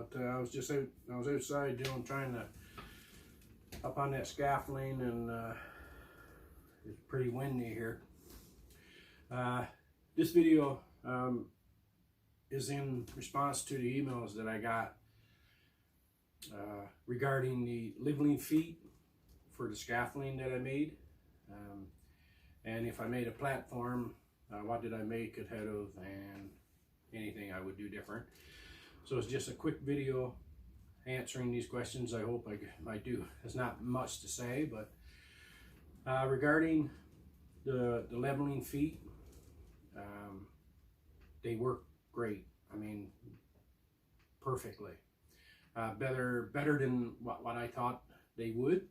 But I was outside trying to up on that scaffolding, and it's pretty windy here. This video is in response to the emails that I got regarding the leveling feet for the scaffolding that I made, and if I made a platform, what did I make it out of, and anything I would do different. So it's just a quick video answering these questions. I hope I do. There's not much to say, but regarding the leveling feet, they work great. I mean, perfectly. Better than what I thought they would.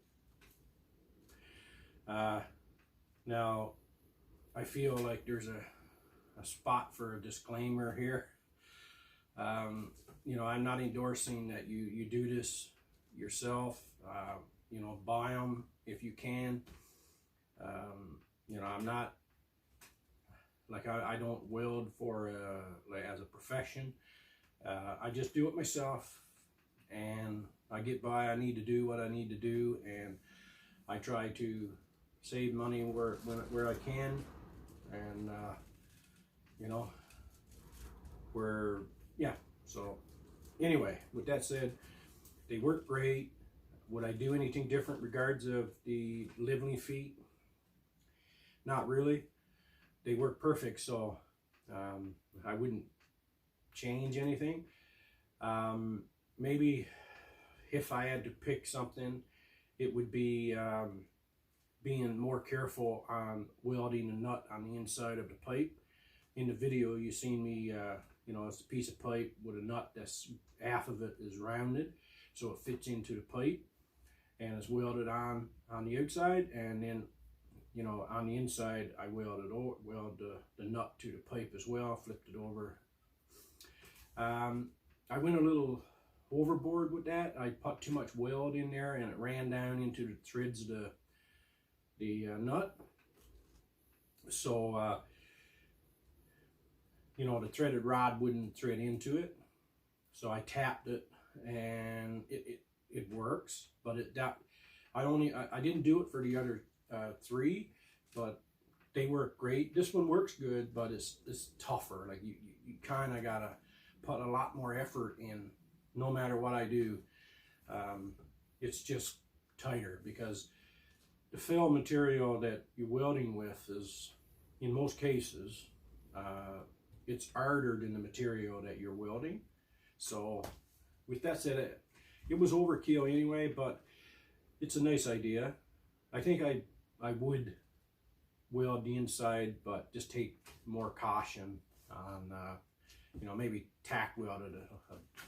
Now, I feel like there's a spot for a disclaimer here. You know, I'm not endorsing that you do this yourself. You know, buy them if you can. You know, I'm not like I don't weld for like as a profession. I just do it myself, and I get by. I need to do what I need to do, and I try to save money where I can, and you know, yeah. So anyway, with that said, they work great. Would I do anything different regards of the leveling feet? Not really. They work perfect, so I wouldn't change anything. Maybe if I had to pick something, it would be being more careful on welding a nut on the inside of the pipe. In the video, you seen me, you know, it's a piece of pipe with a nut that's half of it is rounded, so it fits into the pipe, and it's welded on the outside, and then, you know, on the inside, I weld the nut to the pipe as well, flipped it over. I went a little overboard with that. I put too much weld in there, and it ran down into the threads of the nut. So, you know, the threaded rod wouldn't thread into it. So I tapped it, and it works. But I didn't do it for the other three, but they work great. This one works good, but it's tougher. Like you kind of gotta put a lot more effort in, no matter what I do. It's just tighter because the fill material that you're welding with is, in most cases, it's harder than the material that you're welding. So with that said, it was overkill anyway, but it's a nice idea. I think I would weld the inside, but just take more caution on, you know, maybe tack weld it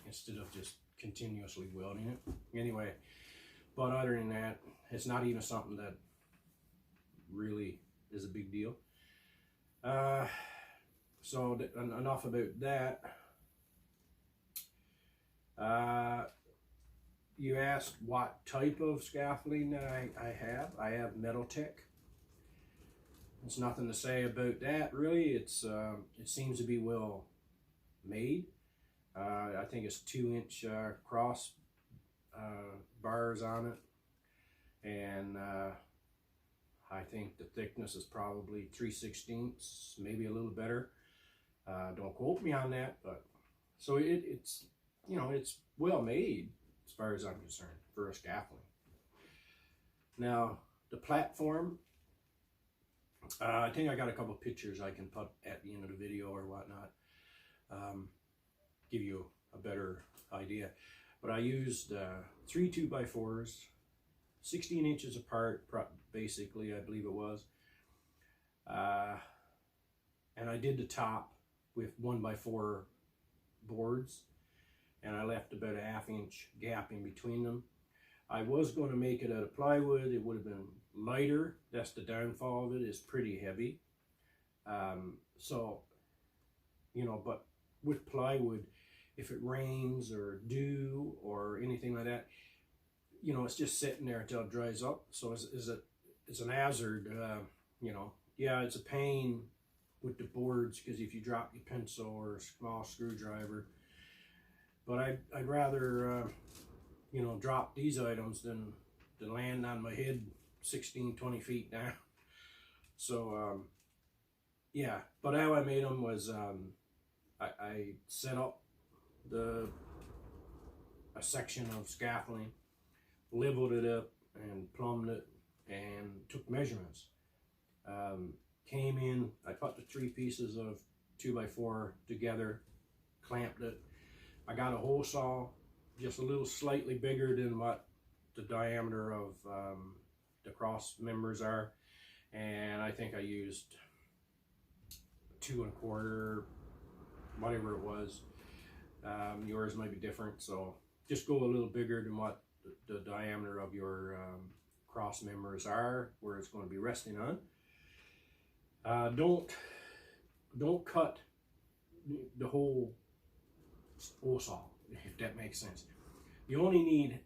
instead of just continuously welding it. Anyway, but other than that, it's not even something that really is a big deal. So enough about that. You asked what type of scaffolding that I have. I have Metaltech. There's nothing to say about that really. It seems to be well made. I think it's 2-inch cross bars on it, and I think the thickness is probably 3/16, maybe a little better. Don't quote me on that, but so it's, you know, it's well made as far as I'm concerned for a scaffolding. Now the platform, I think I got a couple pictures I can put at the end of the video or whatnot, give you a better idea. But I used 3 2x4s, 16 inches apart, basically, I believe it was. And I did the top with 1x4 boards, and I left about a 1/2 inch gap in between them. I was going to make it out of plywood. It would have been lighter. That's the downfall of it. It's pretty heavy. So, you know, but with plywood, if it rains or dew or anything like that, you know, it's just sitting there until it dries up. So it's an hazard, you know. Yeah, it's a pain with the boards, because if you drop your pencil or a small screwdriver, but I'd rather you know, drop these items than land on my head 16, 20 feet down. So yeah, but how I made them was I set up a section of scaffolding, leveled it up and plumbed it, and took measurements. Came in, I put the 3 pieces of 2x4 together, clamped it. I got a hole saw just a little slightly bigger than what the diameter of the cross members are, and I think I used 2 1/4, whatever it was. Yours might be different, so just go a little bigger than what the diameter of your cross members are, where it's going to be resting on. Don't cut the whole saw, if that makes sense. You only need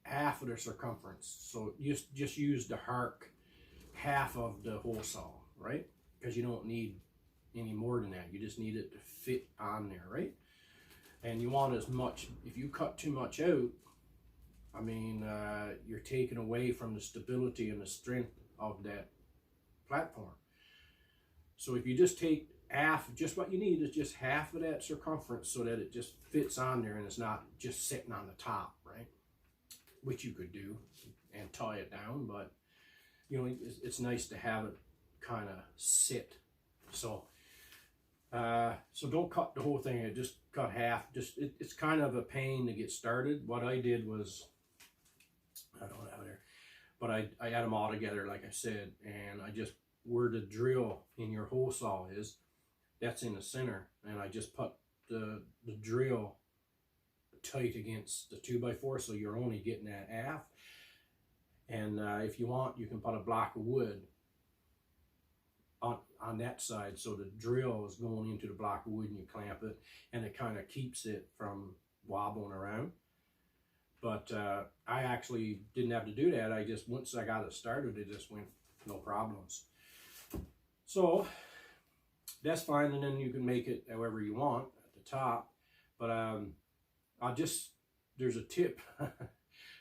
half of the circumference, so just use the half of the hole saw, right? Because you don't need any more than that. You just need it to fit on there, right? And you want as much. If you cut too much out, I mean, you're taking away from the stability and the strength of that platform. So if you just take half, just what you need is just half of that circumference, so that it just fits on there and it's not just sitting on the top, right? Which you could do and tie it down, but you know, it's nice to have it kind of sit. So so don't cut the whole thing, just cut half. It's kind of a pain to get started. What I did was, I don't have it there, but I had them all together, like I said, and I just, where the drill in your hole saw is, that's in the center, and I just put the drill tight against the 2x4, so you're only getting that half. And if you want, you can put a block of wood on that side, so the drill is going into the block of wood, and you clamp it, and it kind of keeps it from wobbling around. But I actually didn't have to do that. I just, once I got it started, it just went no problems. So that's fine, and then you can make it however you want at the top. But there's a tip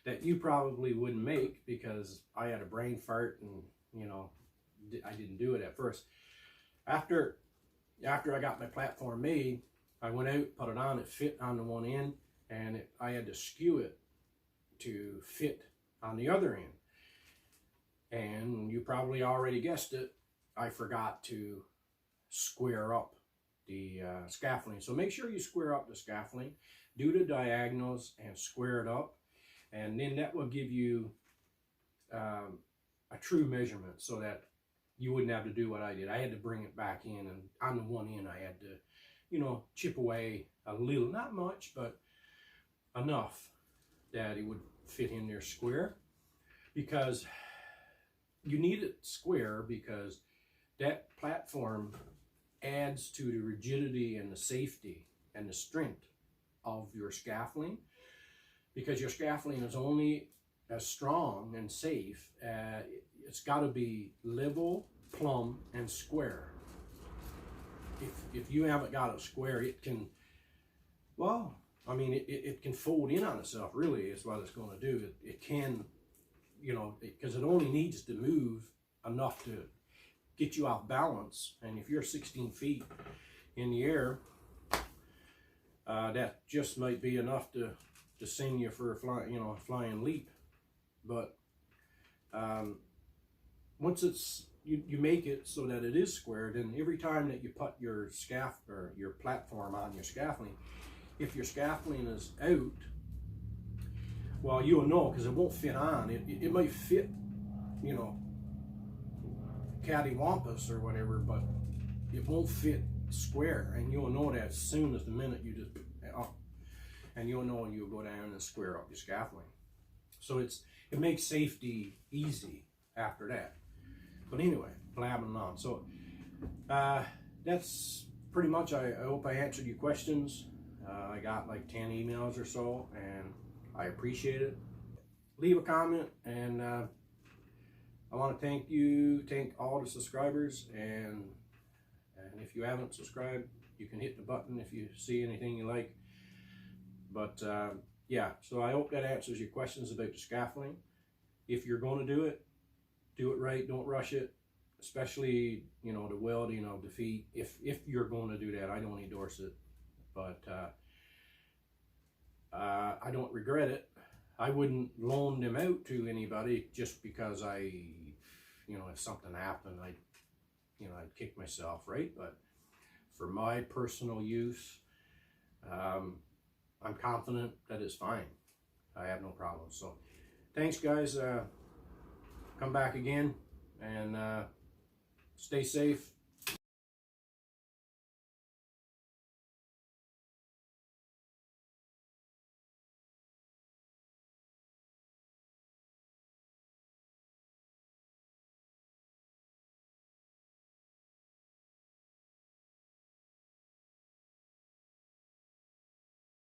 that you probably wouldn't make, because I had a brain fart, and you know, I didn't do it at first. After I got my platform made, I went out, put it on, it fit on the one end, and I had to skew it to fit on the other end. And you probably already guessed it, I forgot to square up the scaffolding. So make sure you square up the scaffolding, do the diagonals and square it up, and then that will give you a true measurement, so that you wouldn't have to do what I did. I had to bring it back in, and on the one end I had to, you know, chip away a little, not much, but enough that it would fit in there square. Because you need it square, because that platform adds to the rigidity and the safety and the strength of your scaffolding, because your scaffolding is only as strong and safe. It's got to be level, plumb, and square. If you haven't got it square, it can, well, I mean, it can fold in on itself, really, is what it's going to do. It can, you know, because it only needs to move enough to get you off balance. And if you're 16 feet in the air, that just might be enough to send you for a flying leap. But once it's you make it so that it is squared, and every time that you put your your platform on your scaffolding, if your scaffolding is out, well, you'll know, because it won't fit on. It might fit, you know, cattywampus or whatever, but it won't fit square, and you'll know that as soon as the minute you just up, and you'll know, and you'll go down and square up your scaffolding. So it makes safety easy after that. But anyway, blabbing on. So that's pretty much. I hope I answered your questions. I got like 10 emails or so, and I appreciate it. Leave a comment, and I want to thank all the subscribers, and if you haven't subscribed, you can hit the button if you see anything you like. But yeah, so I hope that answers your questions about the scaffolding. If you're going to do it right. Don't rush it, especially, you know, the welding of the feet. If you're going to do that, I don't endorse it, but I don't regret it. I wouldn't loan them out to anybody just because you know, if something happened, I'd kick myself, right? But for my personal use, I'm confident that it's fine. I have no problem. So thanks, guys. Come back again, and stay safe.